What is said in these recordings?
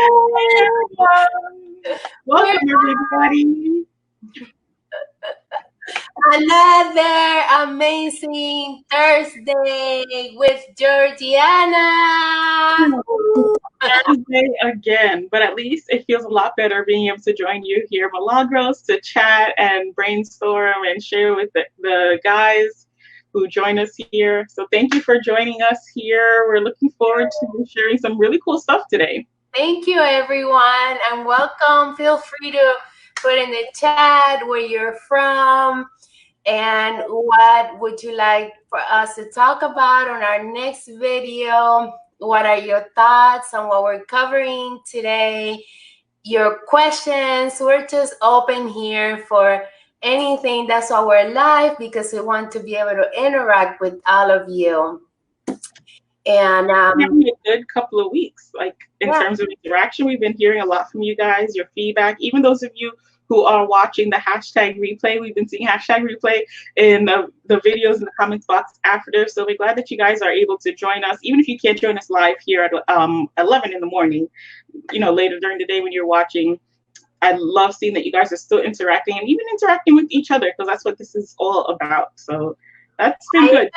Hi, everyone. Welcome, everybody. Another amazing Thursday with Georgiana. Thursday again, but at least it feels a lot better being able to join you here, Milagros, to chat and brainstorm and share with the guys who join us here. So thank you for joining us here. We're looking forward to sharing some really cool stuff today. Thank you, everyone, and welcome. Feel free to put in the chat where you're from and what would you like for us to talk about on our next video. What are your thoughts on what we're covering today? Your questions. We're just open here for anything. That's why we're live, because we want to be able to interact with all of you. And having a good couple of weeks, like in terms of interaction. We've been hearing a lot from you guys, your feedback, even those of you who are watching the hashtag replay. We've been seeing hashtag replay in the videos in the comments box after. So we're glad that you guys are able to join us, even if you can't join us live here at 11 in the morning, later during the day when you're watching. I love seeing that you guys are still interacting and even interacting with each other, because that's what this is all about. So that's been good.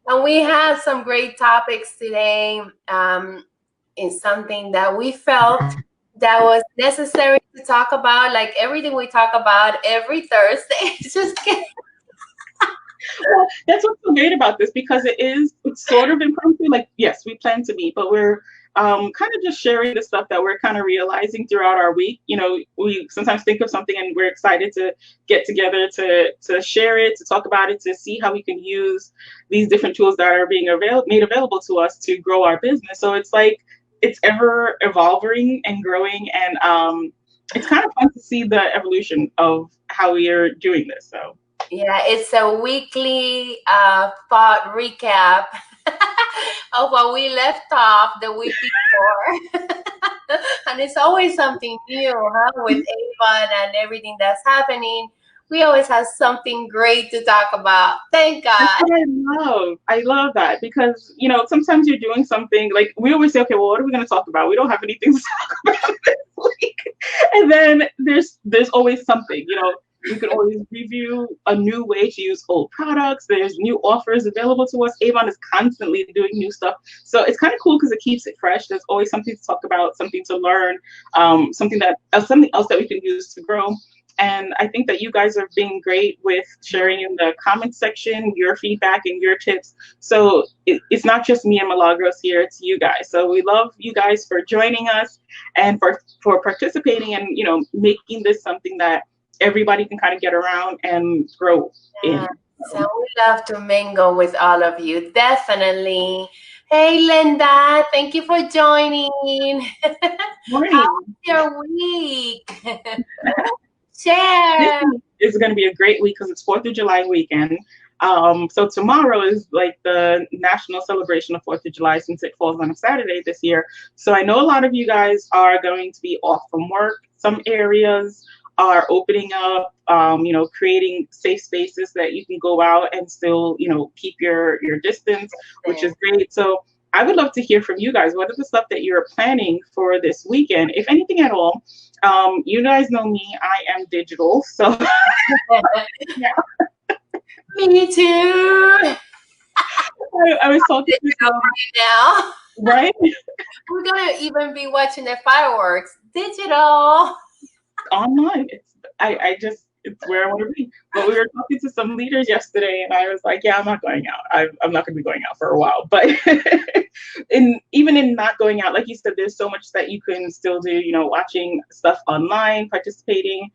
And we have some great topics today. It's something that we felt that was necessary to talk about, like everything we talk about every Thursday. It's just well, that's what's so great about this, because it's sort of impromptu. Like, yes, we plan to meet, but we're kind of just sharing the stuff that we're kind of realizing throughout our week. We sometimes think of something and we're excited to get together to share it, to talk about it, to see how we can use these different tools that are being made available to us to grow our business. So it's like it's ever evolving and growing, and it's kind of fun to see the evolution of how we are doing this. So yeah, it's a weekly thought recap of what we left off the week before. And it's always something new, huh? With Avon and everything that's happening, we always have something great to talk about. Thank God. That's what I love that, because sometimes you're doing something, like we always say, okay, well, what are we going to talk about? We don't have anything to talk about this week. And then there's always something. We can always review a new way to use old products. There's new offers available to us. Avon is constantly doing new stuff. So it's kind of cool because it keeps it fresh. There's always something to talk about, something to learn, something else that we can use to grow. And I think that you guys are being great with sharing in the comment section your feedback and your tips. So it's not just me and Milagros here, it's you guys. So we love you guys for joining us and for participating and, making this something that everybody can kind of get around and grow in. So we love to mingle with all of you, definitely. Hey, Linda, thank you for joining. Morning. How was your week? Share. It's going to be a great week because it's 4th of July weekend. So tomorrow is like the national celebration of 4th of July, since it falls on a Saturday this year. So I know a lot of you guys are going to be off from work. Some areas are opening up, creating safe spaces that you can go out and still, keep your distance, which is great. So I would love to hear from you guys. What is the stuff that you're planning for this weekend, if anything at all? You guys know me, I am digital, so yeah. Me too. I was talking to now. Right? We're gonna even be watching the fireworks digital. Online. It's where I want to be. But we were talking to some leaders yesterday, and I was like, yeah, I'm not going out. I'm not going to be going out for a while. But even in not going out, like you said, there's so much that you can still do, watching stuff online, participating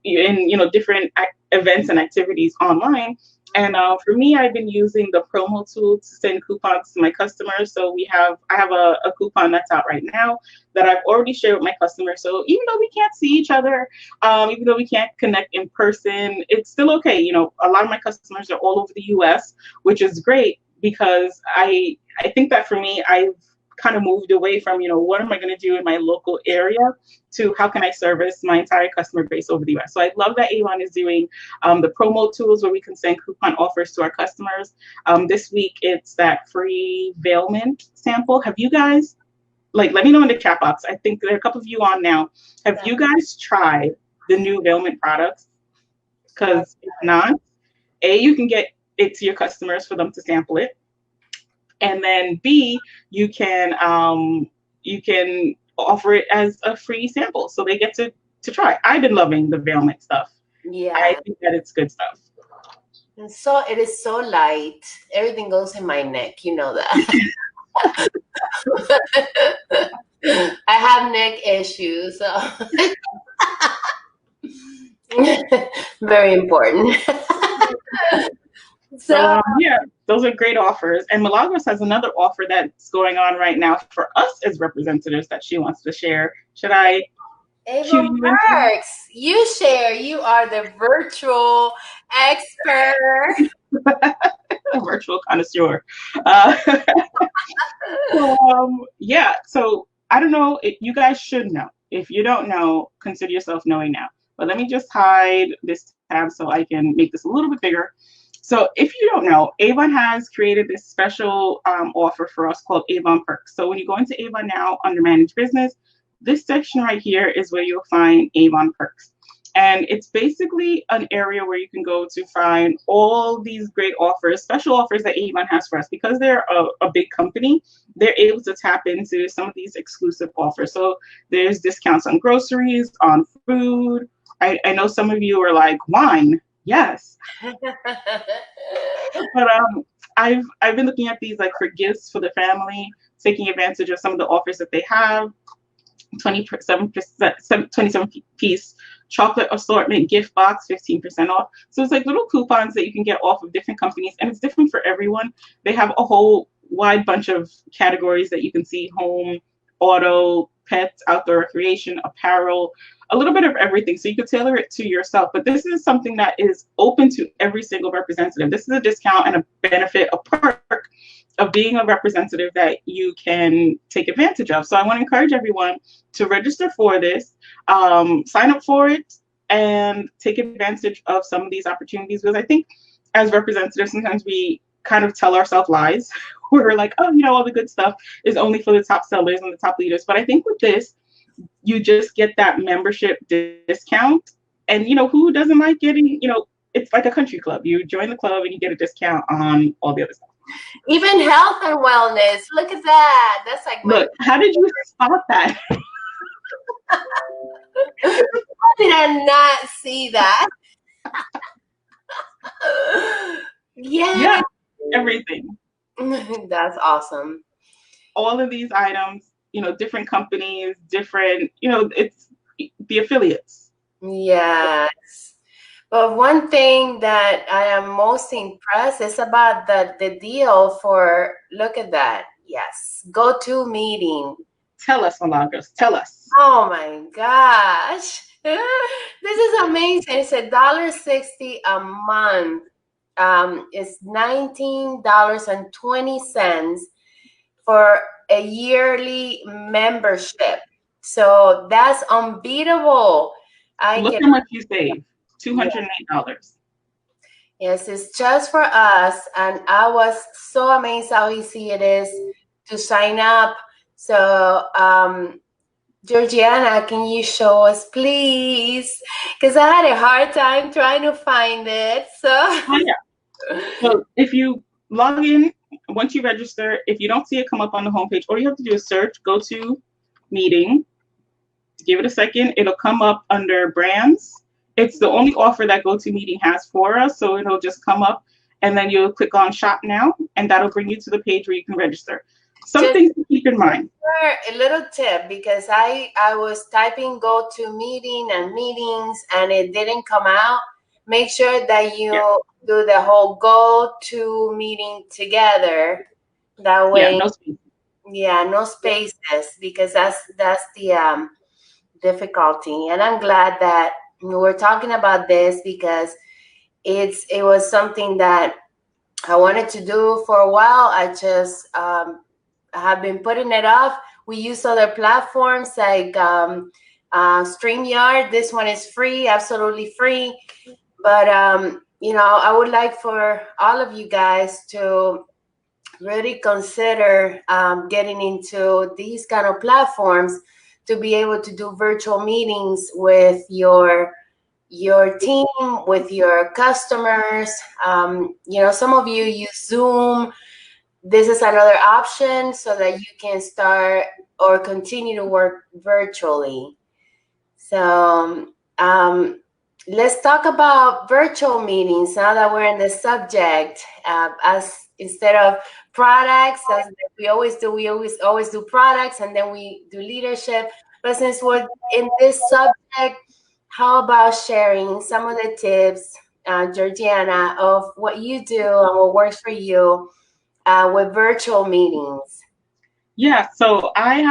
in, different events and activities online. And for me, I've been using the promo tool to send coupons to my customers. So I have a coupon that's out right now that I've already shared with my customers. So even though we can't see each other, even though we can't connect in person, it's still okay. A lot of my customers are all over the US, which is great, because I think that for me, I've kind of moved away from, what am I going to do in my local area, to how can I service my entire customer base over the US. So I love that Avon is doing the promo tools where we can send coupon offers to our customers. This week, it's that free veilment sample. Have you guys like, let me know in the chat box. I think there are a couple of you on now. Have you guys tried the new Vailment products? Because if not, you can get it to your customers for them to sample it. And then B, you can offer it as a free sample. So they get to try. I've been loving the Vailment stuff. Yeah. I think that it's good stuff. And so it is so light. Everything goes in my neck. You know that. I have neck issues, so very important. So yeah, those are great offers. And Milagros has another offer that's going on right now for us as representatives that she wants to share. Should I? Avon Perks, you share. You are the virtual expert. Virtual connoisseur. Yeah, so I don't know. You guys should know. If you don't know, consider yourself knowing now. But let me just hide this tab so I can make this a little bit bigger. So if you don't know, Avon has created this special offer for us called Avon Perks. So when you go into Avon now under Manage Business, this section right here is where you'll find Avon Perks. And it's basically an area where you can go to find all these great offers, special offers that Avon has for us. Because they're a big company, they're able to tap into some of these exclusive offers. So there's discounts on groceries, on food. I know some of you are like, wine, yes. But I've been looking at these like for gifts for the family, taking advantage of some of the offers that they have. 27 piece chocolate assortment gift box, 15% off. So it's like little coupons that you can get off of different companies, and it's different for everyone. They have a whole wide bunch of categories that you can see: home, auto, pets, outdoor recreation, apparel, a little bit of everything. So you could tailor it to yourself. But this is something that is open to every single representative. This is a discount and a benefit, a perk of being a representative that you can take advantage of. So I want to encourage everyone to register for this, sign up for it, and take advantage of some of these opportunities. Because I think as representatives, sometimes we kind of tell ourselves lies. We're like, oh, all the good stuff is only for the top sellers and the top leaders. But I think with this, you just get that membership discount. And, who doesn't like getting, it's like a country club. You join the club and you get a discount on all the other stuff. Even health and wellness. Look at that. That's like, look, how did you spot that? How did I not see that? Yeah, everything. That's awesome. All of these items, different companies, different, it's the affiliates. Yes. But one thing that I am most impressed is about the deal for, look at that. Yes. Go-to meeting. Tell us, Milagros. Tell us. Oh my gosh. This is amazing. It's $1.60 a month. It's $19.20 for a yearly membership. So that's unbeatable. Look how much you save. $208. Yes, it's just for us. And I was so amazed how easy it is to sign up. So, Georgiana, can you show us, please? Because I had a hard time trying to find it. So, So if you log in, once you register, if you don't see it come up on the homepage, all you have to do is search, go to meeting, give it a second. It'll come up under brands. It's the only offer that GoToMeeting has for us. So it'll just come up and then you'll click on shop now and that'll bring you to the page where you can register. Something to keep in mind. A little tip, because I was typing GoToMeeting and meetings and it didn't come out. Make sure that you do the whole GoToMeeting together. That way, no spaces, because that's the difficulty. And I'm glad that we're talking about this, because it was something that I wanted to do for a while. I just have been putting it off. We use other platforms like StreamYard. This one is free, absolutely free. But I would like for all of you guys to really consider getting into these kind of platforms to be able to do virtual meetings with your team, with your customers. Some of you use Zoom. This is another option so that you can start or continue to work virtually. So let's talk about virtual meetings now that we're in the subject. As instead of products, as we always do, we always do products and then we do leadership. But since we're in this subject, how about sharing some of the tips, Georgiana, of what you do and what works for you with virtual meetings? Yeah, so I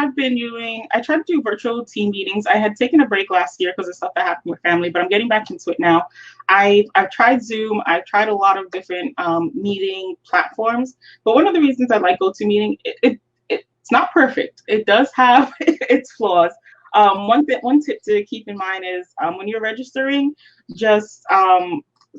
tried to do virtual team meetings. I had taken a break last year because of stuff that happened with family, but I'm getting back into it now. I've tried Zoom. I've tried a lot of different meeting platforms, but one of the reasons I like GoToMeeting, it's not perfect. It does have its flaws. One tip to keep in mind is when you're registering, just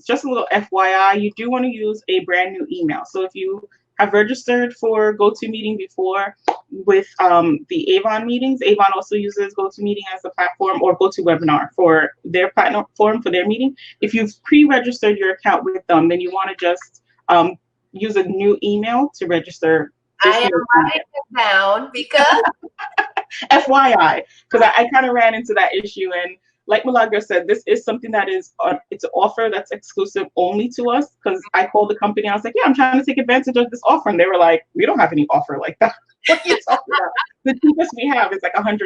just a little FYI, you do want to use a brand new email. So if you have registered for GoToMeeting before with the Avon meetings, Avon also uses GoToMeeting as a platform, or GoToWebinar for their platform for their meeting. If you've pre-registered your account with them, then you want to just use a new email to register. I am writing it down because FYI, because I kind of ran into that issue, and like Milagro said, this is something that is it's an offer that's exclusive only to us. Because I called the company, I was like, yeah, I'm trying to take advantage of this offer, and they were like, we don't have any offer like that. What are you talking about? The cheapest we have is like $100,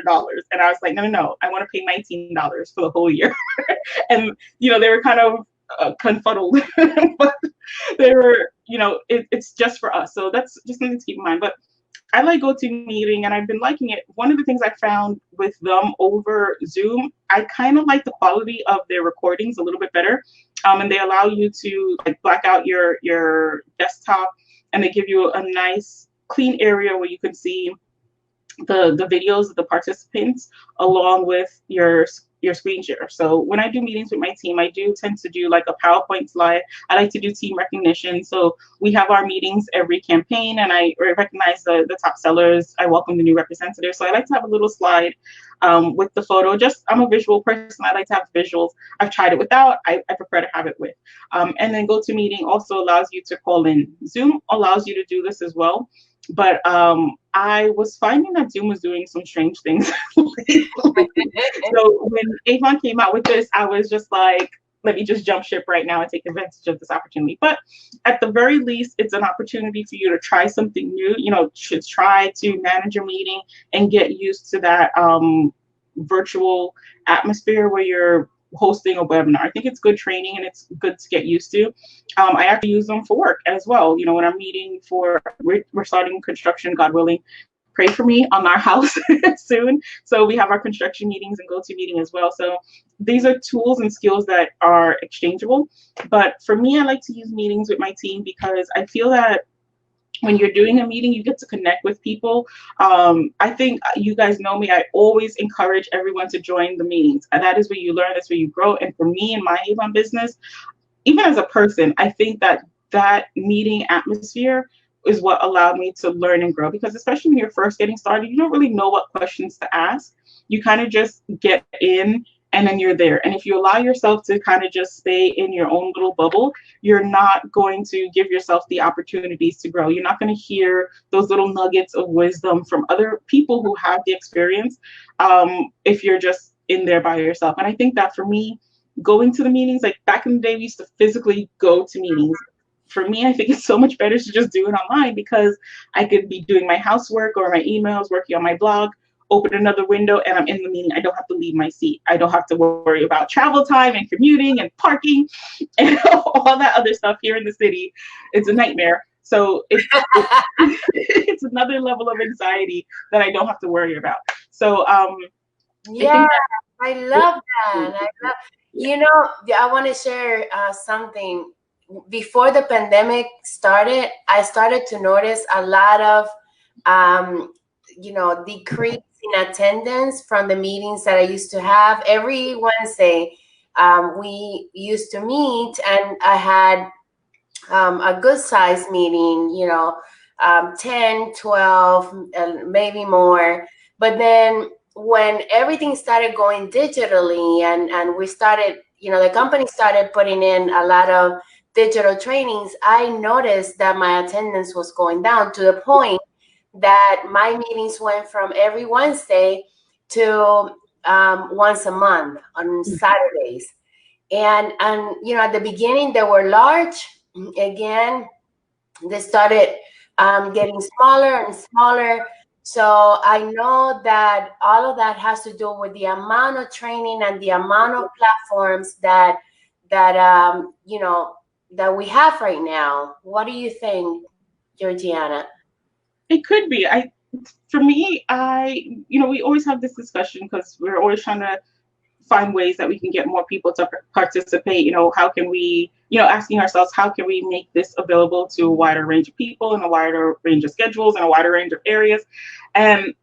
and I was like, no, I want to pay $19 for the whole year. And they were kind of confuddled, but they were, it's just for us. So that's just something to keep in mind. But I like GoToMeeting, and I've been liking it. One of the things I found with them over Zoom, I kind of like the quality of their recordings a little bit better, and they allow you to like black out your desktop, and they give you a nice clean area where you can see the videos of the participants along with your screen share. So when I do meetings with my team, I do tend to do like a PowerPoint slide. I like to do team recognition. So we have our meetings every campaign, and I recognize the top sellers. I welcome the new representatives. So I like to have a little slide with the photo. I'm a visual person. I like to have visuals. I've tried it without. I prefer to have it with. And then GoToMeeting also allows you to call in. Zoom allows you to do this as well. But I was finding that Zoom was doing some strange things lately. So when Avon came out with this, I was just like, let me just jump ship right now and take advantage of this opportunity. But at the very least, it's an opportunity for you to try something new, to try to manage your meeting and get used to that virtual atmosphere where you're hosting a webinar. I think it's good training and it's good to get used to. I actually use them for work as well. When I'm meeting we're starting construction, God willing. Pray for me on our house soon. So we have our construction meetings and GoToMeeting as well. So these are tools and skills that are exchangeable. But for me, I like to use meetings with my team because I feel that when you're doing a meeting, you get to connect with people. I think you guys know me. I always encourage everyone to join the meetings. And that is where you learn. That's where you grow. And for me in my Avon business, even as a person, I think that meeting atmosphere is what allowed me to learn and grow. Because especially when you're first getting started, you don't really know what questions to ask. You kind of just get in and then you're there. And if you allow yourself to kind of just stay in your own little bubble, you're not going to give yourself the opportunities to grow. You're not going to hear those little nuggets of wisdom from other people who have the experience if you're just in there by yourself. And I think that for me, going to the meetings, like back in the day, we used to physically go to meetings. For me, I think it's so much better to just do it online because I could be doing my housework or my emails, working on my blog, open another window, and I'm in the meeting. I don't have to leave my seat. I don't have to worry about travel time and commuting and parking and all that other stuff here in the city. It's a nightmare. So it's another level of anxiety that I don't have to worry about. So yeah, I love that. I want to share something. Before the pandemic started, I started to notice a lot of decrease in attendance from the meetings that I used to have. Every Wednesday, we used to meet, and I had a good size meeting, 10, 12, and maybe more. But then when everything started going digitally and we started, the company started putting in a lot of digital trainings, I noticed that my attendance was going down to the point that my meetings went from every Wednesday to once a month on Saturdays. And at the beginning they were large. Again, they started getting smaller and smaller. So I know that all of that has to do with the amount of training and the amount of platforms that that we have right now. What do you think, Georgiana? It could be. For me, we always have this discussion because we're always trying to find ways that we can get more people to participate. How can we, asking ourselves, how can we make this available to a wider range of people and a wider range of schedules and a wider range of areas? And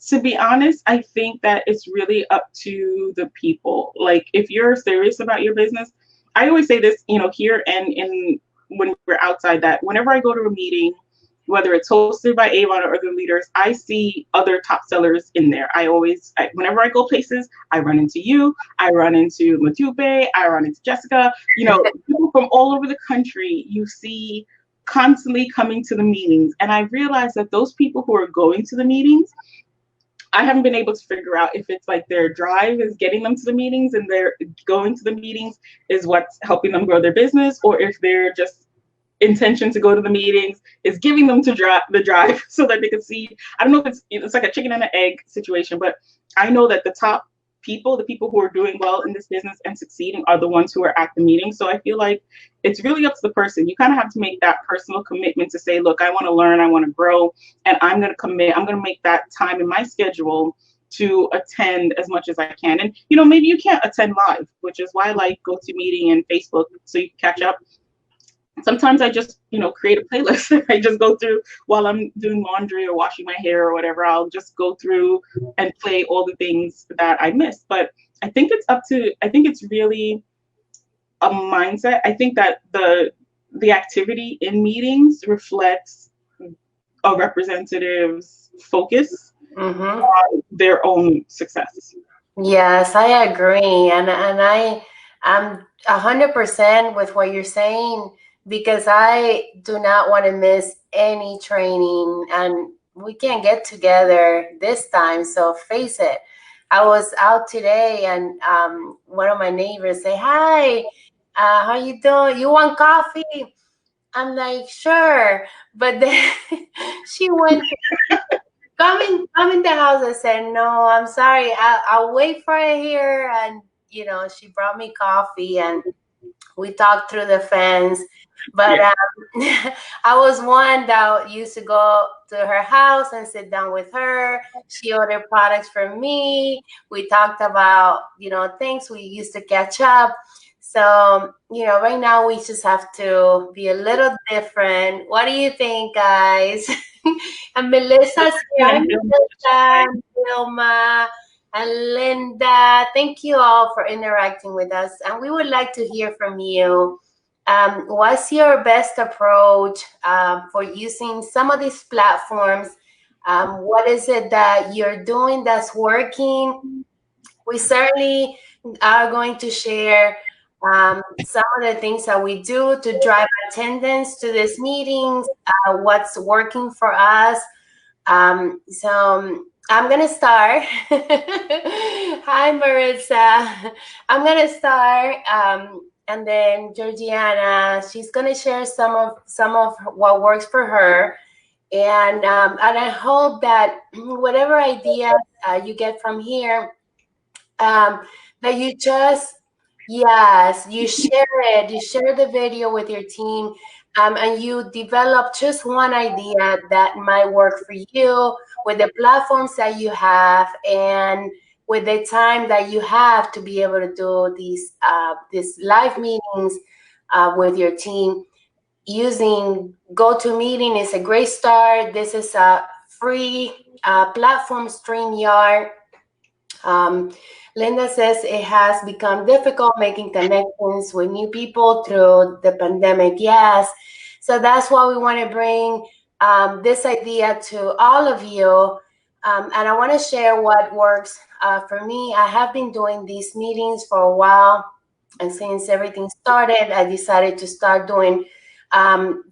to be honest, I think that it's really up to the people. Like, if you're serious about your business, I always say this, here and when we're outside, that whenever I go to a meeting, whether it's hosted by Avon or other leaders, I see other top sellers in there. Whenever I go places, I run into you, I run into Matupe, I run into Jessica, people from all over the country you see constantly coming to the meetings. And I realize that those people who are going to the meetings, I haven't been able to figure out if it's like their drive is getting them to the meetings and they're going to the meetings is what's helping them grow their business, or if they're just intention to go to the meetings is giving them to the drive so that they can see. I don't know if it's like a chicken and an egg situation, but I know that the top people, the people who are doing well in this business and succeeding, are the ones who are at the meeting. So I feel like it's really up to the person. You kind of have to make that personal commitment to say, look, I want to learn, I want to grow, and I'm going to commit. I'm going to make that time in my schedule to attend as much as I can. And maybe you can't attend live, which is why I like GoToMeeting and Facebook, so you can catch up. Sometimes I just, create a playlist. I just go through while I'm doing laundry or washing my hair or whatever. I'll just go through and play all the things that I missed. But I think it's really a mindset. I think that the activity in meetings reflects a representative's focus on their own success. Yes, I agree. And I'm 100% with what you're saying, because I do not want to miss any training, and we can't get together this time. So face it, I was out today and one of my neighbors say, hi, how you doing? You want coffee? I'm like, sure. But then she went, come in the house. I said, no, I'm sorry. I'll wait for her here. And, she brought me coffee and we talked through the fence. But I was one that used to go to her house and sit down with her. She ordered products for me. We talked about, things. We used to catch up. So, right now we just have to be a little different. What do you think, guys? And Melissa's here. Melissa, Wilma, and Linda. Thank you all for interacting with us. And we would like to hear from you. What's your best approach for using some of these platforms? What is it that you're doing that's working? We certainly are going to share some of the things that we do to drive attendance to these meetings, what's working for us. So I'm going to start. Hi, Marissa. I'm going to start. And then Georgiana, she's going to share some of what works for her. And I hope that whatever idea you get from here, that you just, yes, you share it. You share the video with your team, and you develop just one idea that might work for you with the platforms that you have and with the time that you have to be able to do these live meetings with your team. Using GoToMeeting is a great start. This is a free platform, StreamYard. Linda says it has become difficult making connections with new people through the pandemic. Yes. So that's why we want to bring this idea to all of you. And I want to share what works for me. I have been doing these meetings for a while. And since everything started, I decided to start doing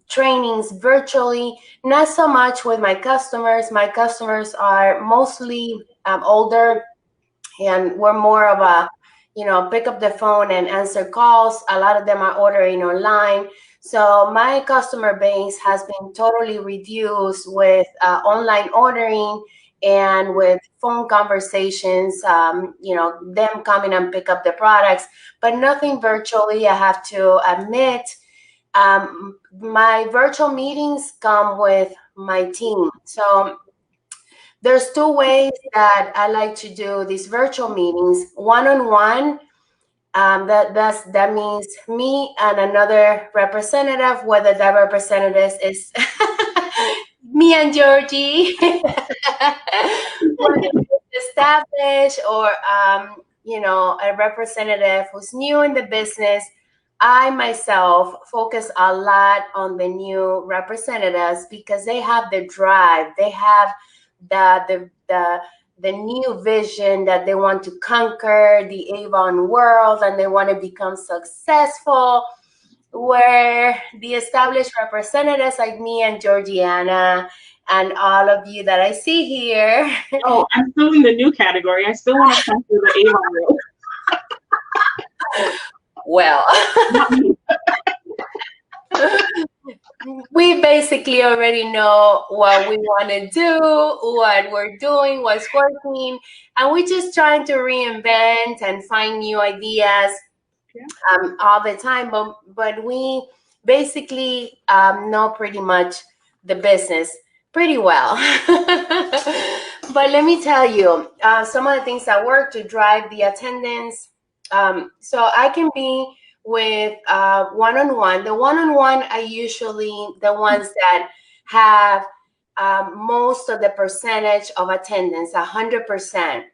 trainings virtually, not so much with my customers. My customers are mostly older, and we're more of a, pick up the phone and answer calls. A lot of them are ordering online. So my customer base has been totally reduced with online ordering and with phone conversations, them coming and pick up the products, but nothing virtually, I have to admit. My virtual meetings come with my team. So there's two ways that I like to do these virtual meetings. One-on-one, that means me and another representative, whether that representative is me and Georgie, whether it's established or a representative who's new in the business. I myself focus a lot on the new representatives because they have the drive, they have the new vision that they want to conquer the Avon world and they want to become successful, where the established representatives like me and Georgiana and all of you that I see here. Oh, I'm still in the new category. I still want to come through the Avon world. Well, we basically already know what we want to do, what we're doing, what's working, and we're just trying to reinvent and find new ideas all the time. But we basically know pretty much the business pretty well. But let me tell you some of the things that work to drive the attendance. So I can be with one-on-one. The one-on-one are usually the ones that have most of the percentage of attendance, 100%.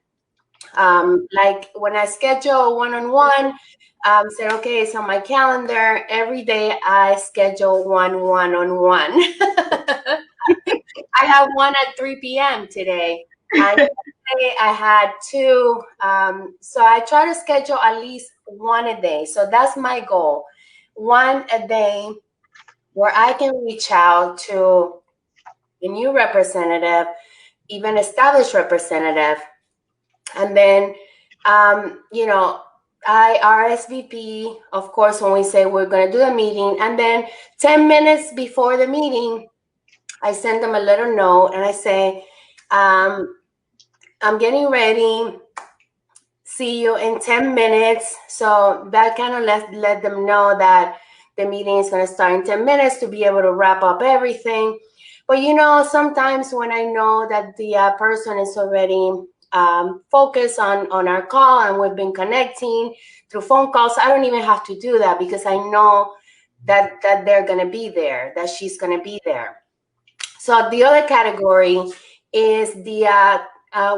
Like when I schedule a one-on-one, say, okay, it's on my calendar. Every day I schedule one-on-one. I have one at 3 p.m. today. And today I had two. So I try to schedule at least one a day. So that's my goal. One a day where I can reach out to a new representative, even established representative. And then, I RSVP, of course, when we say we're going to do a meeting. And then 10 minutes before the meeting, I send them a little note and I say, I'm getting ready. See you in 10 minutes. So that kind of let them know that the meeting is going to start in 10 minutes to be able to wrap up everything. But, sometimes when I know that the person is already focused on our call and we've been connecting through phone calls, I don't even have to do that because I know that they're going to be there, that she's going to be there. So the other category is the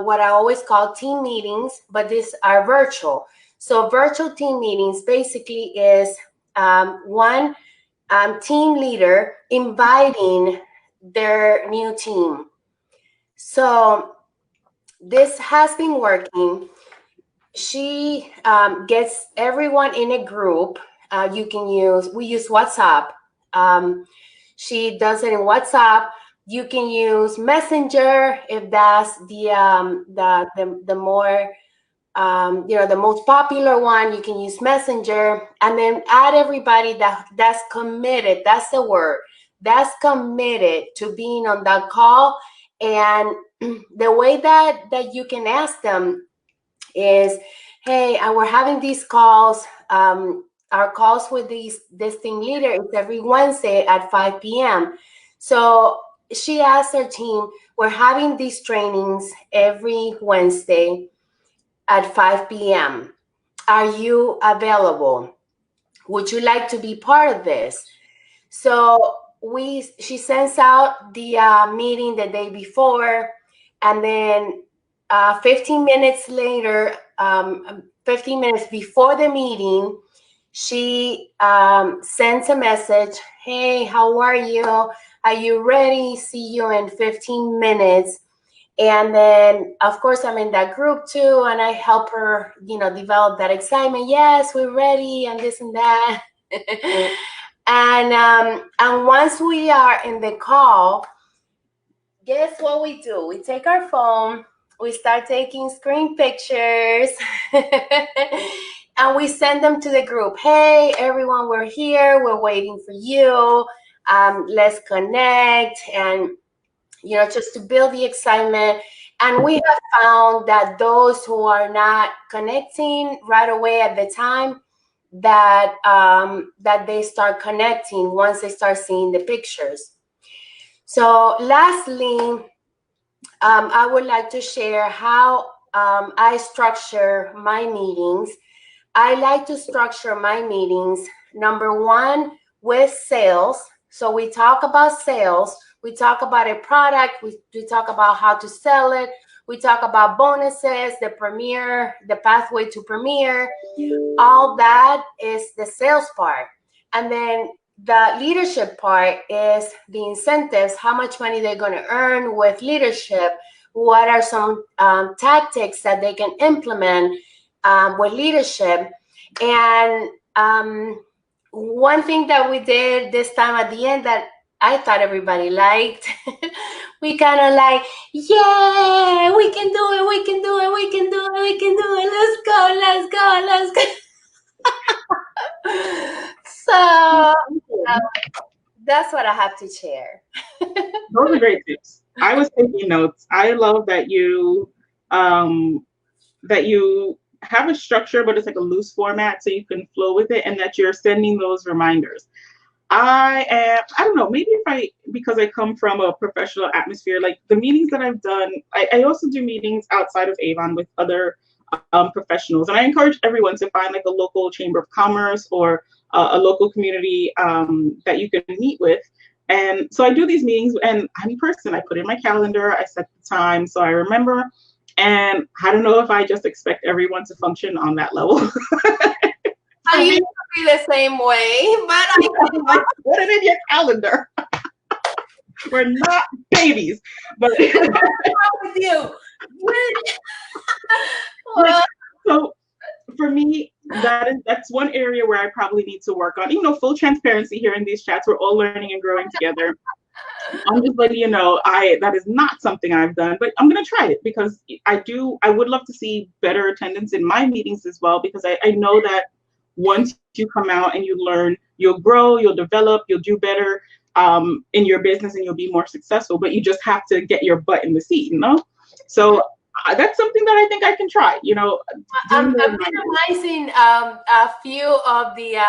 what I always call team meetings, but these are virtual. So virtual team meetings basically is one team leader inviting their new team. So this has been working. She gets everyone in a group. We use WhatsApp. She does it in WhatsApp. You can use Messenger if that's the more the most popular one. You can use Messenger, and then add everybody that's committed. That's the word. That's committed to being on that call. And the way that you can ask them is, hey, we're having these calls. Our calls with this team leader is every Wednesday at 5 p.m. So she asked her team, we're having these trainings every Wednesday at 5 p.m. Are you available? Would you like to be part of this? So she sends out the meeting the day before, and then 15 minutes later, 15 minutes before the meeting, she sends a message. Hey, how are you? Are you ready? See you in 15 minutes. And then, of course, I'm in that group too, and I help her, develop that excitement. Yes, we're ready, and this and that. And once we are in the call, guess what we do? We take our phone, we start taking screen pictures, and we send them to the group. Hey, everyone, we're here. We're waiting for you. Let's connect, and just to build the excitement. And we have found that those who are not connecting right away at the time, that they start connecting once they start seeing the pictures. So lastly, I would like to share how I structure my meetings. I like to structure my meetings, number one, with sales. So we talk about sales. We talk about a product. We talk about how to sell it. We talk about bonuses, the premiere, the pathway to premiere. All that is the sales part. And then the leadership part is the incentives, how much money they're going to earn with leadership. What are some tactics that they can implement with leadership? And one thing that we did this time at the end that I thought everybody liked, we kind of like, yeah, we can do it, we can do it, we can do it, we can do it. Let's go, let's go, let's go. So that's what I have to share. Those are great tips. I was taking notes. I love that you have a structure, but it's like a loose format so you can flow with it, and that you're sending those reminders. I don't know, maybe because I come from a professional atmosphere, like the meetings that I've done, I also do meetings outside of Avon with other professionals. And I encourage everyone to find like a local chamber of commerce or a local community that you can meet with. And so I do these meetings, and I'm in person. I put in my calendar, I set the time so I remember. And I don't know if I just expect everyone to function on that level. I used to be the same way, but I put it in your calendar. We're not babies, but what's wrong with you? Well, so for me, that's one area where I probably need to work on. Full transparency here in these chats, we're all learning and growing together. I'm just letting you know, that is not something I've done, but I'm gonna try it because I would love to see better attendance in my meetings as well, because I know that once you come out and you learn, you'll grow, you'll develop, you'll do better in your business, and you'll be more successful. But you just have to get your butt in the seat, So that's something that I think I can try. I'm minimizing a few of the,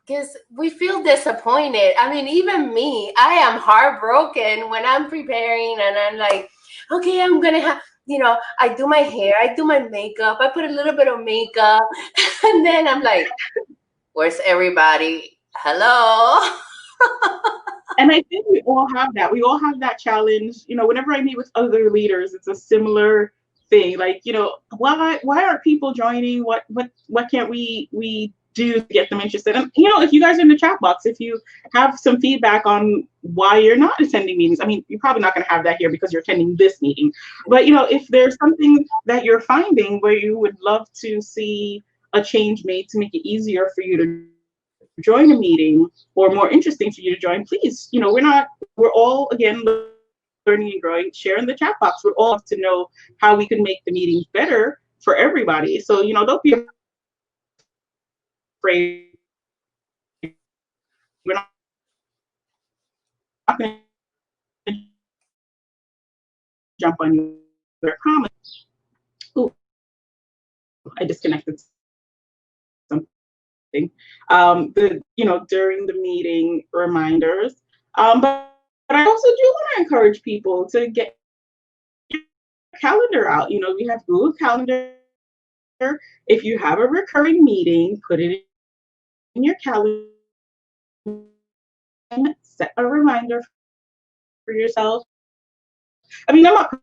because we feel disappointed. I mean, even me, I am heartbroken when I'm preparing and I'm like, okay, I'm going to have, I do my hair, I do my makeup, I put a little bit of makeup, and then I'm like, where's everybody? Hello? And I think we all have that. We all have that challenge. Whenever I meet with other leaders, it's a similar thing. Like, why aren't people joining? What can't we do to get them interested? And if you guys are in the chat box, if you have some feedback on why you're not attending meetings, I mean, you're probably not going to have that here because you're attending this meeting. But if there's something that you're finding where you would love to see a change made to make it easier for you to join a meeting, or more interesting for you to join, please, we're all, again, learning and growing. Share in the chat box. We're all to know how we can make the meetings better for everybody. So, don't be afraid. We're not going to jump on your comments. Ooh, I disconnected something. During the meeting reminders. But I also do want to encourage people to get your calendar out. We have Google Calendar. If you have a recurring meeting, put it in your calendar. Set a reminder for yourself. I mean, I'm not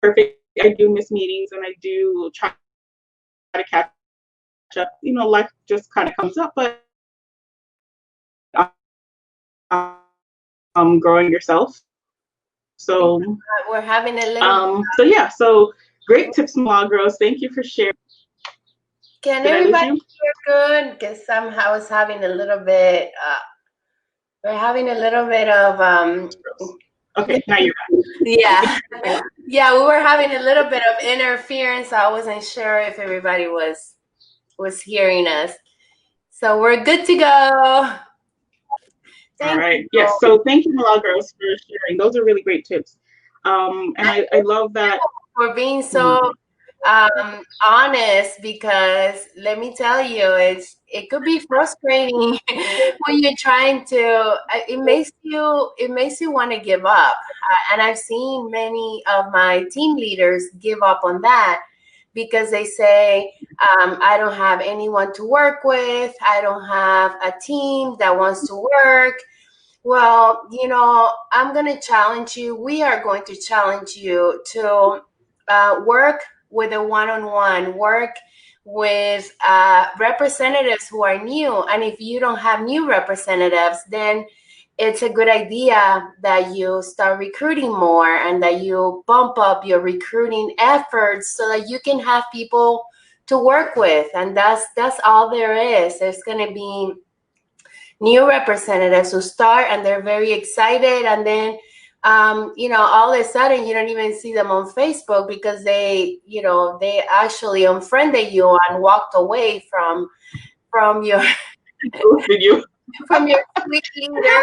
perfect. I do miss meetings, and I do try to catch up. Life just kind of comes up, but growing yourself. So, we're having a little. so great tips, Milagros. Thank you for sharing. Can Did I lose everybody you? hear good? Because somehow I was having a little bit. We're having a little bit of. Okay, now you're back. Yeah, yeah. We were having a little bit of interference. I wasn't sure if everybody was hearing us. So we're good to go. All right. Yes. So thank you, Milagros, for sharing. Those are really great tips. And I love that. For being so honest, because let me tell you, it could be frustrating when you're trying to. It makes you want to give up, and I've seen many of my team leaders give up on that because they say, I don't have anyone to work with. I don't have a team that wants to work. Well, I'm going to challenge you. We are going to challenge you to work with a one-on-one, work with representatives who are new. And if you don't have new representatives, then it's a good idea that you start recruiting more and that you bump up your recruiting efforts so that you can have people to work with. And that's all there is. There's going to be new representatives who start and they're very excited, and then all of a sudden you don't even see them on Facebook because they actually unfriended you and walked away from your from your sweet leader.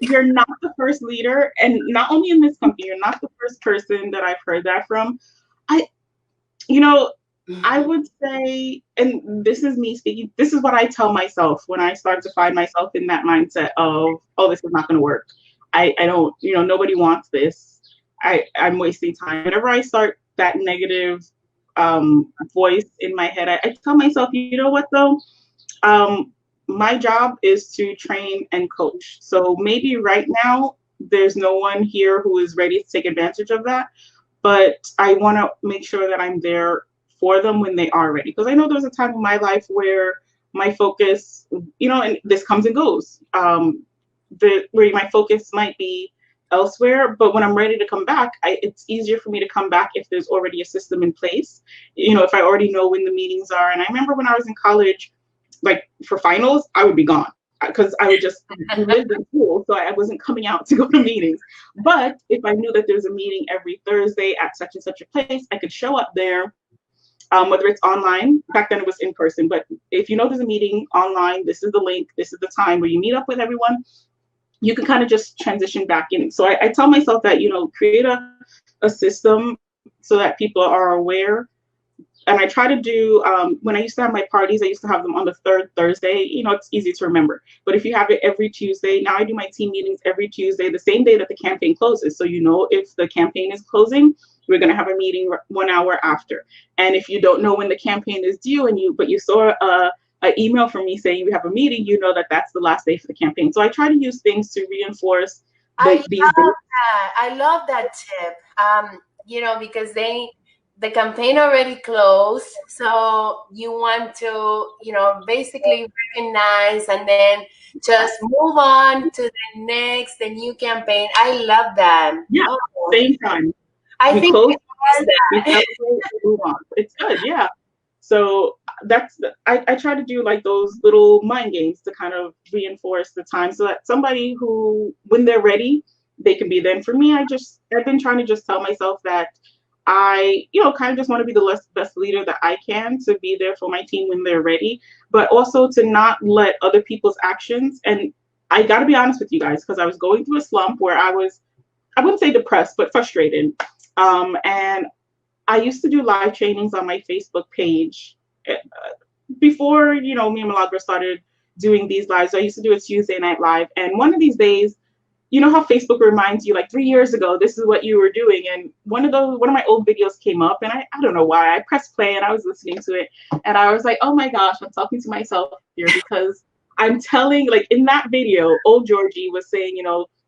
You're not the first leader, and not only in this company, you're not the first person that I've heard that from. I would say, and this is me speaking, this is what I tell myself when I start to find myself in that mindset of, oh, this is not going to work. I don't, nobody wants this. I'm wasting time. Whenever I start that negative voice in my head, I tell myself, you know what though? My job is to train and coach. So maybe right now there's no one here who is ready to take advantage of that, but I want to make sure that I'm there for them when they are ready. Because I know there's a time in my life where my focus, and this comes and goes, where my focus might be elsewhere, but when I'm ready to come back, it's easier for me to come back if there's already a system in place, if I already know when the meetings are. And I remember when I was in college, like for finals, I would be gone because I would just live in school, so I wasn't coming out to go to meetings. But if I knew that there's a meeting every Thursday at such and such a place, I could show up there, whether it's online. Back then it was in person, but if you know there's a meeting online, this is the link, this is the time where you meet up with everyone, you can kind of just transition back in. So I tell myself that, create a system so that people are aware. And I try to do, when I used to have my parties, I used to have them on the third Thursday. It's easy to remember. But if you have it every Tuesday, now I do my team meetings every Tuesday, the same day that the campaign closes. So if the campaign is closing, we're going to have a meeting 1 hour after. And if you don't know when the campaign is due but you saw an email from me saying we have a meeting, that's the last day for the campaign. So I try to use things to reinforce these dates. I love that tip. Because the campaign already closed, so you want to, basically recognize and then just move on to the new campaign. I love that. Yeah, same time. I think we move on. It's good, yeah. So I try to do like those little mind games to kind of reinforce the time so that somebody who, when they're ready, they can be there. And for me, I've been trying to just tell myself that I, kind of just want to be the best leader that I can, to be there for my team when they're ready, but also to not let other people's actions. And I got to be honest with you guys, because I was going through a slump where I wouldn't say depressed, but frustrated. And I used to do live trainings on my Facebook page before, me and Milagros started doing these lives. I used to do a Tuesday night live. And one of these days, you know how Facebook reminds you, like 3 years ago, this is what you were doing. And one of my old videos came up, and I don't know why. I pressed play and I was listening to it. And I was like, oh my gosh, I'm talking to myself here, because I'm telling, like in that video, old Georgie was saying,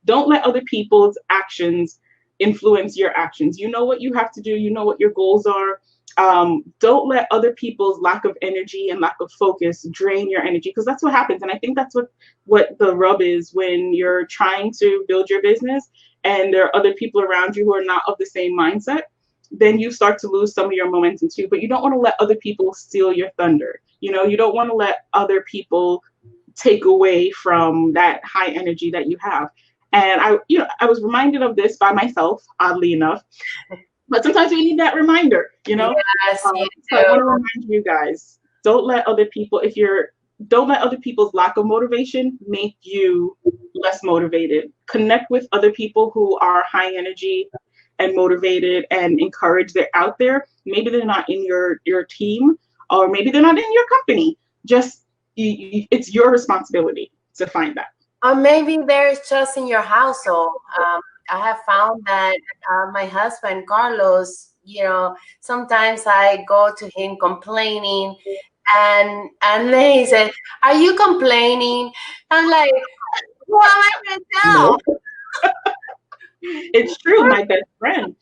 don't let other people's actions influence your actions. You know what you have to do. You know what your goals are. Don't let other people's lack of energy and lack of focus drain your energy, because that's what happens. And I think that's what the rub is when you're trying to build your business and there are other people around you who are not of the same mindset. Then you start to lose some of your momentum too. But you don't want to let other people steal your thunder. You don't want to let other people take away from that high energy that you have. And I was reminded of this by myself, oddly enough. But sometimes we need that reminder, Yes, you So I want to remind you guys, don't let other people's lack of motivation make you less motivated. Connect with other people who are high energy and motivated and encouraged. They're out there. Maybe they're not in your team, or maybe they're not in your company. Just it's your responsibility to find that. Or maybe there's just in your household. I have found that my husband, Carlos, sometimes I go to him complaining, and then he said, "Are you complaining?" I'm like, "What am I going to tell?" No. It's true, my best friend.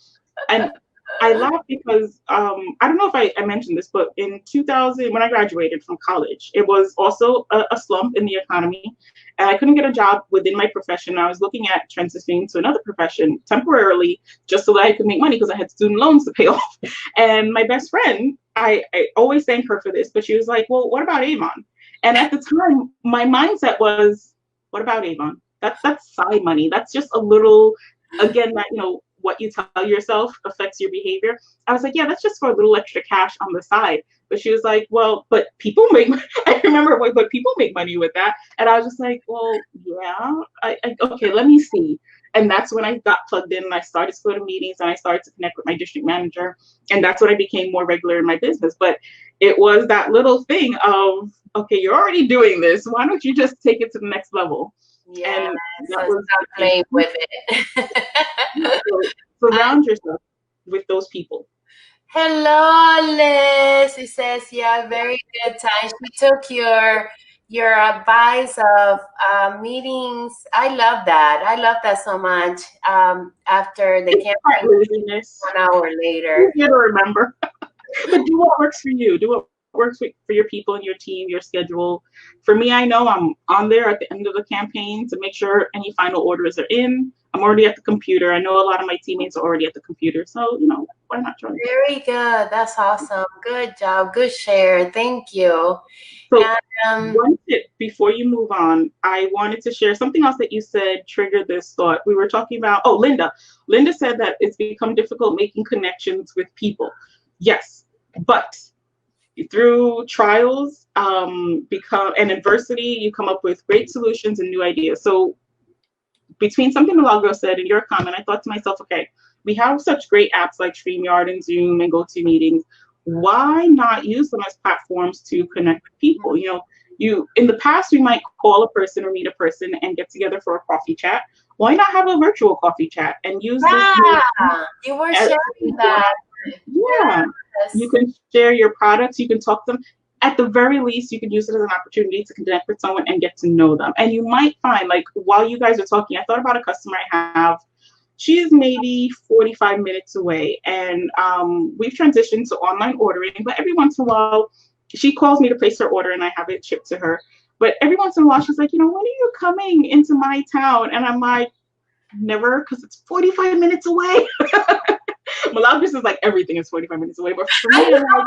And I laugh because I don't know if I mentioned this, but in 2000, when I graduated from college, it was also a slump in the economy. And I couldn't get a job within my profession. I was looking at transitioning to another profession temporarily just so that I could make money because I had student loans to pay off. And my best friend, I always thank her for this, but she was like, well, what about Avon? And at the time, my mindset was, what about Avon? That's side money. That's just a little, again, that, what you tell yourself affects your behavior. I was like, yeah, that's just for a little extra cash on the side. But she was like, well, but people make, I remember, but people make money with that. And I was just like, well, yeah, okay, let me see. And that's when I got plugged in and I started to go to meetings and I started to connect with my district manager. And that's when I became more regular in my business. But it was that little thing of, okay, you're already doing this. Why don't you just take it to the next level? Yeah, And so stop playing with it. Surround yourself with those people. Hello, Liz. It says, yeah, very good time. She took your advice of meetings. I love that. I love that so much. After the campaign, laziness. 1 hour later. You got to remember. But do what works for you. Do what works for your people and your team, your schedule. For me, I know I'm on there at the end of the campaign to make sure any final orders are in. I'm already at the computer. I know a lot of my teammates are already at the computer. So, why not try? Very good. That's awesome. Good job. Good share. Thank you. So one tip before you move on, I wanted to share something else that you said triggered this thought. We were talking about, Linda. Linda said that it's become difficult making connections with people. Yes, but through trials and adversity, you come up with great solutions and new ideas. So between something Milagro said and your comment, I thought to myself, okay, we have such great apps like StreamYard and Zoom and GoToMeetings. Why not use them as platforms to connect with people? In the past, we might call a person or meet a person and get together for a coffee chat. Why not have a virtual coffee chat and use this? You were sharing that. Yeah. Yes. You can share your products. You can talk to them. At the very least, you can use it as an opportunity to connect with someone and get to know them. And you might find, like, while you guys are talking, I thought about a customer I have. She's maybe 45 minutes away, and we've transitioned to online ordering, but every once in a while, she calls me to place her order and I have it shipped to her. But every once in a while, she's like, when are you coming into my town? And I'm like, never, because it's 45 minutes away. Malagris is like, everything is 45 minutes away, but for me, I'm like,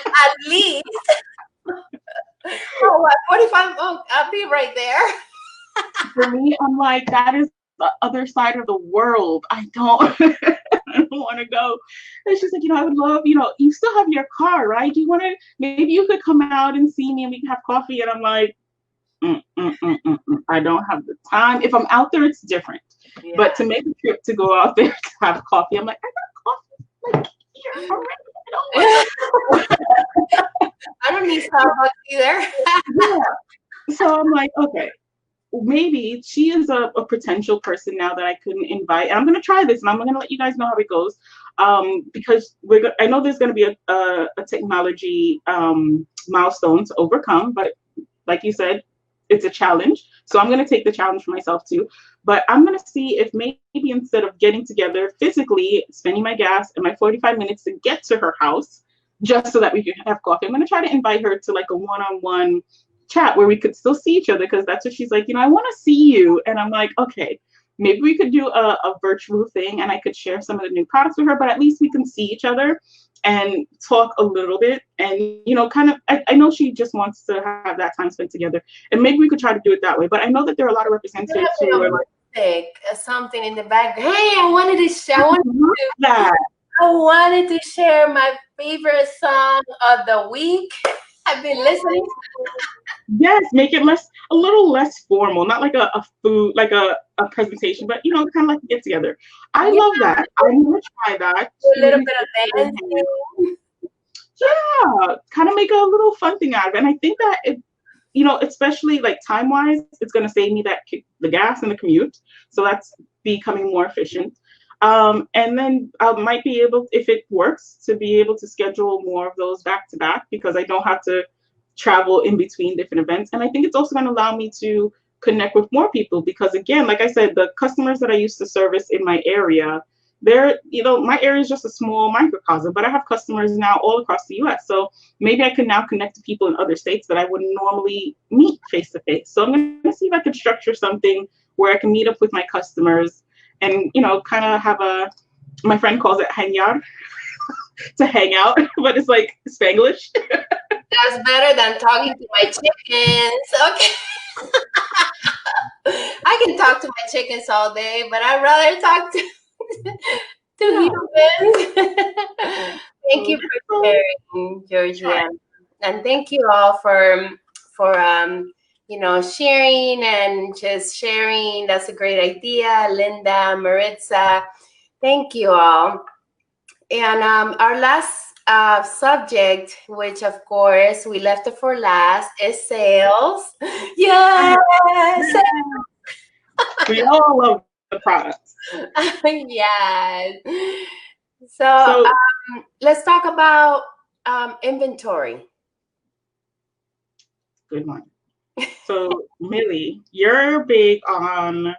at least. 45, I'll be right there. For me, I'm like, that is the other side of the world. I don't want to go. And she's like, I would love, you still have your car, right? Do you want to, maybe you could come out and see me and we can have coffee. And I'm like, I don't have the time. If I'm out there, it's different. Yeah. But to make a trip to go out there to have coffee, I'm like, I got coffee. Like, here already. I don't need Starbucks either. Yeah. So I'm like, okay, maybe she is a potential person now that I couldn't invite. And I'm going to try this and I'm going to let you guys know how it goes. Because I know there's going to be a technology milestone to overcome. But like you said, it's a challenge. So I'm going to take the challenge for myself too. But I'm going to see if maybe instead of getting together physically, spending my gas and my 45 minutes to get to her house, just so that we can have coffee, I'm going to try to invite her to like a one-on-one chat where we could still see each other, because that's what she's like, I want to see you. And I'm like, okay, maybe we could do a virtual thing and I could share some of the new products with her, but at least we can see each other and talk a little bit. And, kind of, I know she just wants to have that time spent together, and maybe we could try to do it that way. But I know that there are a lot of representatives who are like, something in the background. Hey, I wanted to share my favorite song of the week. I've been listening. Yes, make it a little less formal, not like a food, like a presentation, but kind of like a get together. I love that. I'm gonna try that. A little bit of dancing. Yeah, kind of make a little fun thing out of it. And I think that especially like time wise, it's gonna save me the gas and the commute. So that's becoming more efficient. And then I might be able, if it works, to be able to schedule more of those back to back, because I don't have to travel in between different events. And I think it's also going to allow me to connect with more people, because again, like I said, the customers that I used to service in my area, my area is just a small microcosm, but I have customers now all across the US. So maybe I can now connect to people in other states that I wouldn't normally meet face to face. So I'm going to see if I can structure something where I can meet up with my customers and, kind of have my friend calls it hangar, to hang out, but it's like Spanglish. That's better than talking to my chickens. Okay. I can talk to my chickens all day, but I'd rather talk to humans. Thank you for sharing, Georgiana. And thank you all for sharing and just sharing. That's a great idea. Linda, Maritza, thank you all. And our last subject, which of course we left it for last, is sales. Yes. We all love the products. Yes. So let's talk about inventory. Good one. So Millie, you're big on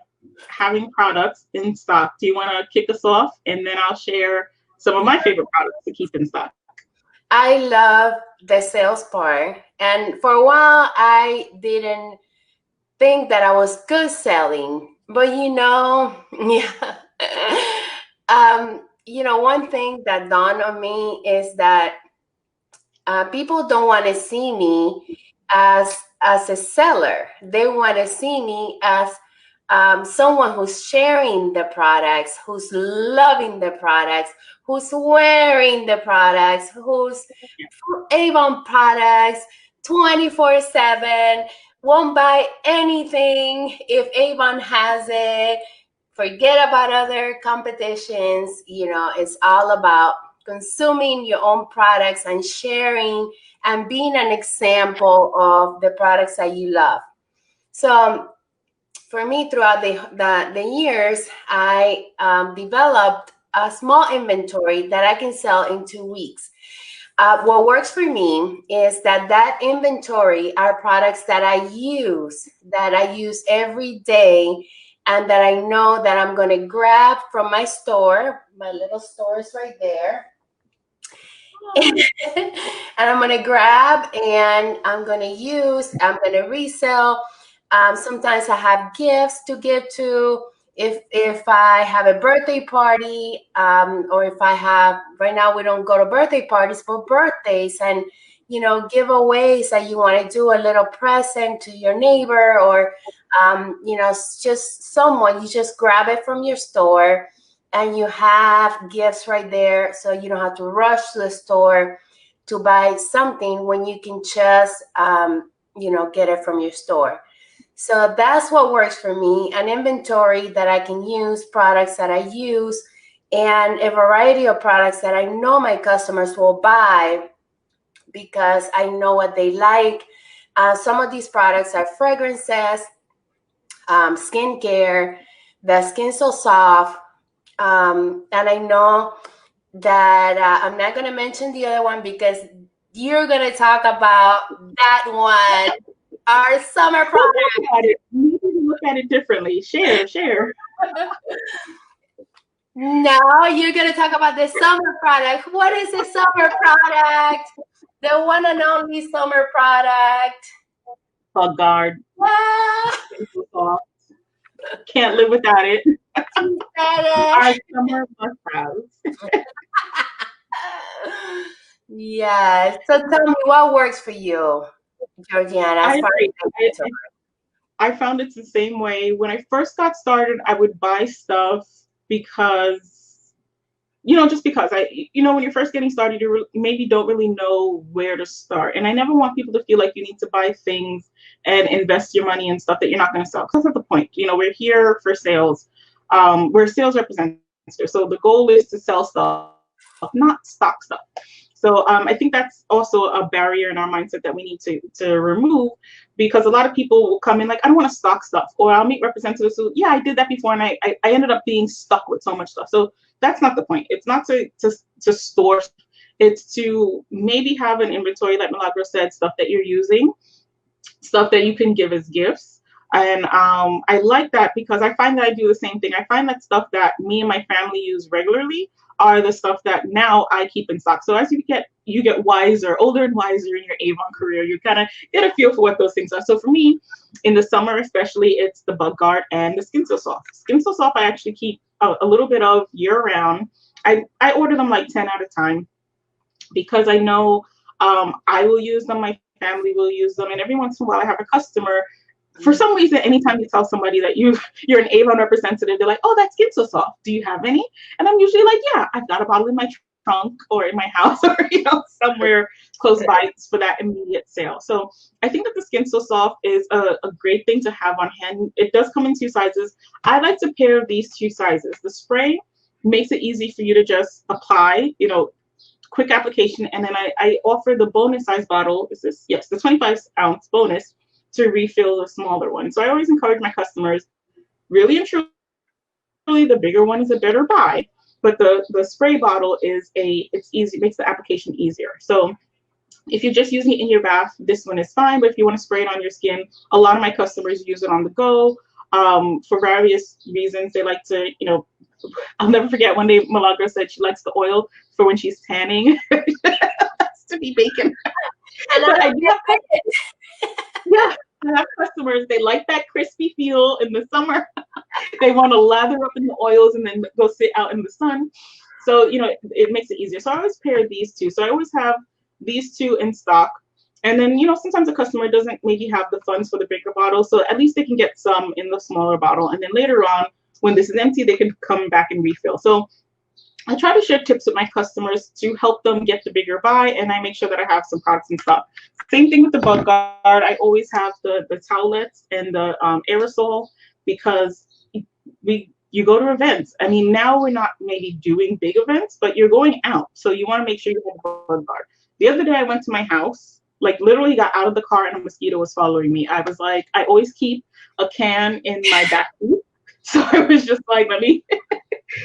having products in stock. Do you want to kick us off, and then I'll share some of my favorite products to keep in stock? I love the sales part. And for a while, I didn't think that I was good selling. But, one thing that dawned on me is that people don't want to see me as a seller. They want to see me as someone who's sharing the products, who's loving the products, who's wearing the products, who's Avon products 24/7, won't buy anything if Avon has it. Forget about other competitions. It's all about consuming your own products and sharing and being an example of the products that you love. So for me, throughout the years, I developed a small inventory that I can sell in 2 weeks. What works for me is that inventory are products that I use every day, and that I know that I'm going to grab from my store. My little store is right there. And I'm going to grab and I'm going to use, I'm going to resell. Sometimes I have gifts to give to, if I have a birthday party, or if I have, right now we don't go to birthday parties, but birthdays and, giveaways that you want to do a little present to your neighbor, or, just someone, you just grab it from your store and you have gifts right there. So you don't have to rush to the store to buy something when you can just, get it from your store. So that's what works for me, an inventory that I can use, products that I use, and a variety of products that I know my customers will buy because I know what they like. Some of these products are fragrances, skincare, the skin's so soft. And I know that I'm not going to mention the other one because you're going to talk about that one Our summer product. You need to look at it differently. Share. No, you're going to talk about the summer product. What is the summer product? The one and only summer product. Bug guard. Ah, Can't live without it. she said it. Our summer must-haves. Yes. So tell me, what works for you, Georgiana, as far as I found it's the same way. When I first got started, I would buy stuff because, just because when you're first getting started, you maybe don't really know where to start. And I never want people to feel like you need to buy things and invest your money in stuff that you're not going to sell. Because that's not the point. We're here for sales. We're sales representatives. So the goal is to sell stuff, not stock stuff. So I think that's also a barrier in our mindset that we need to remove, because a lot of people will come in like, I don't want to stock stuff, or I'll meet representatives who, yeah, I did that before, and I ended up being stuck with so much stuff. So that's not the point. It's not to store. It's to maybe have an inventory, like Milagro said, stuff that you're using, stuff that you can give as gifts. And I like that because I find that I do the same thing. I find that stuff that me and my family use regularly are the stuff that now I keep in stock. So as you get wiser, older and wiser in your Avon career, you kind of get a feel for what those things are. So for me, in the summer especially, it's the Bug Guard and the Skin So Soft. Skin So Soft I actually keep a little bit of year round. I order them like 10 at a time because I know I will use them, my family will use them, and every once in a while I have a customer. For some reason, anytime you tell somebody that you're an Avon representative, they're like, oh, that Skin So Soft. Do you have any? And I'm usually like, yeah, I've got a bottle in my trunk or in my house or somewhere close by for that immediate sale. So I think that the Skin So Soft is a great thing to have on hand. It does come in 2 sizes. I like to pair these 2 sizes. The spray makes it easy for you to just apply, quick application, and then I offer the bonus size bottle. Is this? Yes, the 25-ounce bonus to refill the smaller one. So I always encourage my customers, really and truly, the bigger one is a better buy, but the spray bottle it's easy, makes the application easier. So if you're just using it in your bath, this one is fine, but if you want to spray it on your skin, a lot of my customers use it on the go. For various reasons, they like to, I'll never forget one day Milagro said she likes the oil for when she's tanning. To be bacon. And yeah, I have customers, they like that crispy feel in the summer. They want to lather up in the oils and then go sit out in the sun. So, it makes it easier. So I always pair these 2. So I always have these 2 in stock. And then, sometimes a customer doesn't maybe have the funds for the bigger bottle. So at least they can get some in the smaller bottle. And then later on, when this is empty, they can come back and refill. So I try to share tips with my customers to help them get the bigger buy, and I make sure that I have some products in stock. Same thing with the Bug Guard. I always have the towelettes and the aerosol, because you go to events. I mean, now we're not maybe doing big events, but you're going out, so you want to make sure you have a Bug Guard. The other day I went to my house, like literally got out of the car and a mosquito was following me. I was like, I always keep a can in my back seat. So I was just like, let me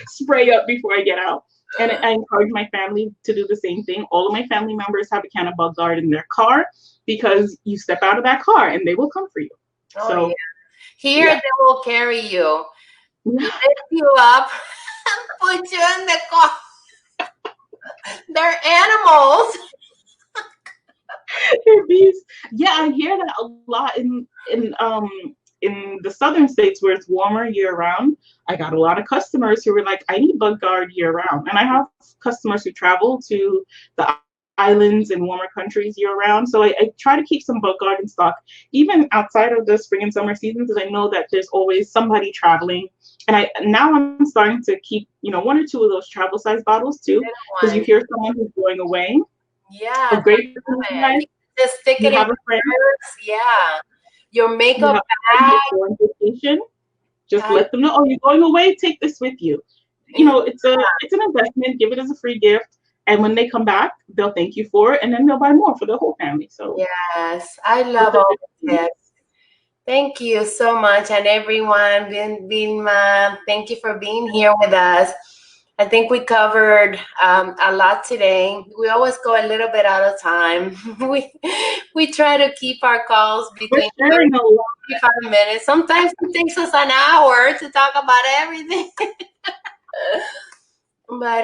spray up before I get out. And I encourage my family to do the same thing. All of my family members have a can of Bug Guard in their car, because you step out of that car and they will come for you. Oh, so yeah. Here they will carry you, lift you up, and put you in the car. They're animals. They're beasts. Yeah, I hear that a lot in the southern states where it's warmer year round. I got a lot of customers who were like, I need Bug Guard year round. And I have customers who travel to the islands and warmer countries year round. So I try to keep some Bug Guard in stock, even outside of the spring and summer seasons, because I know that there's always somebody traveling. And now I'm starting to keep, 1 or 2 of those travel size bottles too, because you hear someone who's going away. Yeah. A great just stick it in your purse. Yeah. Your makeup bag. On vacation, just let them know, oh, you're going away, take this with you. It's an investment. Give it as a free gift, and when they come back, they'll thank you for it, and then they'll buy more for the whole family. So yes, I love all this. Thank you so much, and everyone, thank you for being here with us. I think we covered a lot today. We always go a little bit out of time. we try to keep our calls between 30 and 45 minutes. Sometimes it takes us an hour to talk about everything. But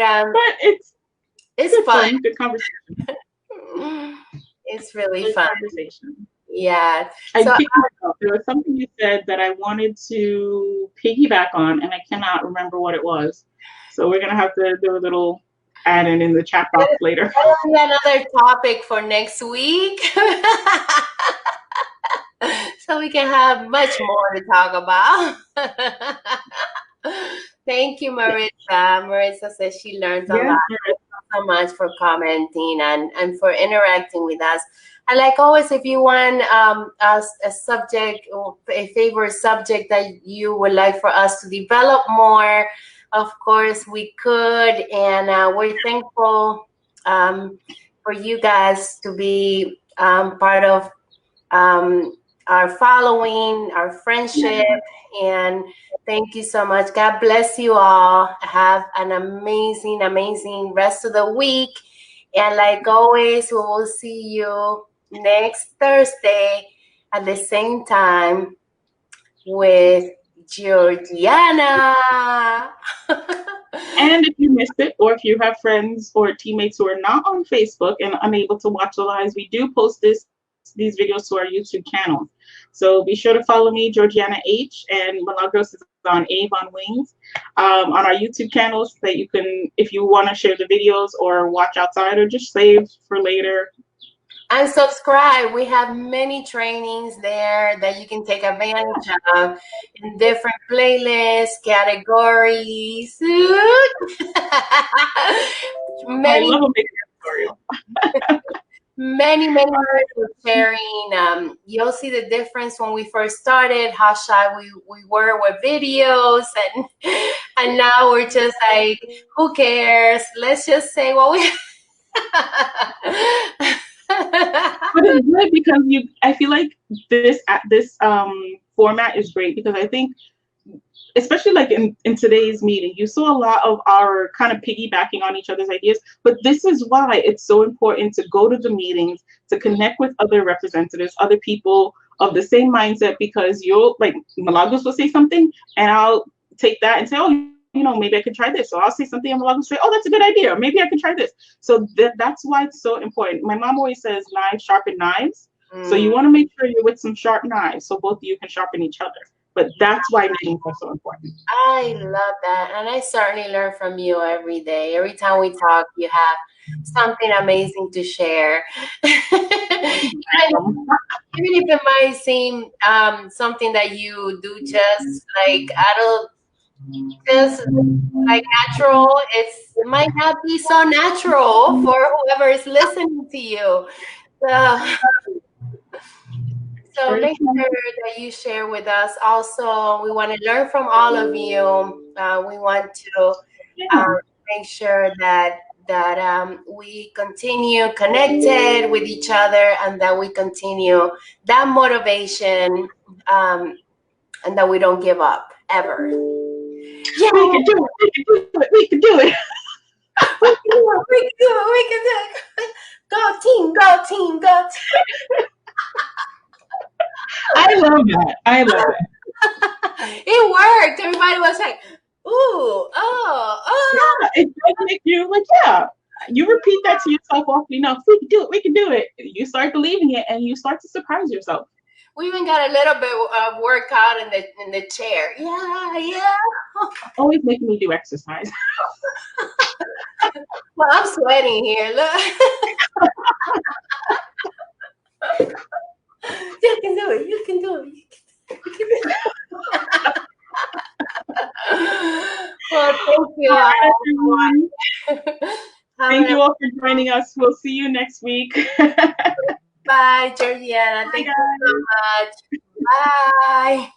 it's fun. Good conversation. It's really fun. Conversation. Yeah. There was something you said that I wanted to piggyback on, and I cannot remember what it was. So we're gonna have to do a little add-in in the chat box later. Another topic for next week, so we can have much more to talk about. Thank you, Maritza. Maritza says she learns a lot. Thank you so much for commenting and for interacting with us. And like always, if you want a subject or a favorite subject that you would like for us to develop more, of course we could. And we're thankful for you guys to be part of our following, our friendship. And thank you so much. God bless you all. Have an amazing, amazing rest of the week. And like always, we will see you next Thursday at the same time with Georgiana. And if you missed it, or if you have friends or teammates who are not on Facebook and unable to watch the lives, we do post these videos to our YouTube channel. So be sure to follow me, Georgiana H, and Milagros is on Avon Wings on our YouTube channels, so that you can, if you want to share the videos or watch outside or just save for later. And subscribe. We have many trainings there that you can take advantage of in different playlists, categories. I love a big tutorial. Many sharing. You'll see the difference when we first started, how shy we were with videos, and now we're just like, who cares? Let's just say what we. But it's good because I feel like this format is great, because I think, especially like in today's meeting, you saw a lot of our kind of piggybacking on each other's ideas. But this is why it's so important to go to the meetings, to connect with other representatives, other people of the same mindset, because you'll, like, Milagros will say something and I'll take that and say, oh, maybe I could try this. So I'll say something and Milagros will say, oh, that's a good idea. Or maybe I can try this. So that's why it's so important. My mom always says knives sharpen knives. So you want to make sure you're with some sharp knives so both of you can sharpen each other. But that's why meetings are so important. I love that. And I certainly learn from you every day. Every time we talk, you have something amazing to share. Even if it might seem something that you do just like just like natural, it might not be so natural for whoever is listening to you. So make sure that you share with us. Also, we want to learn from all of you. We want to make sure that we continue connected with each other, and that we continue that motivation, and that we don't give up ever. Yeah, we can do it. We can do it. We can do it. Go team, go team, go team. I love that. It worked. Everybody was like, ooh, oh. Yeah, it does make you like, yeah. You repeat that to yourself often enough. We can do it. We can do it. You start believing it, and you start to surprise yourself. We even got a little bit of workout in the chair. Yeah. Always making me do exercise. Well, I'm sweating here. Look. You can do it. You can do it. You can do it. Well, thank you all, everyone. Thank you all for joining us. We'll see you next week. Bye, Georgiana. Thank you so much. Bye.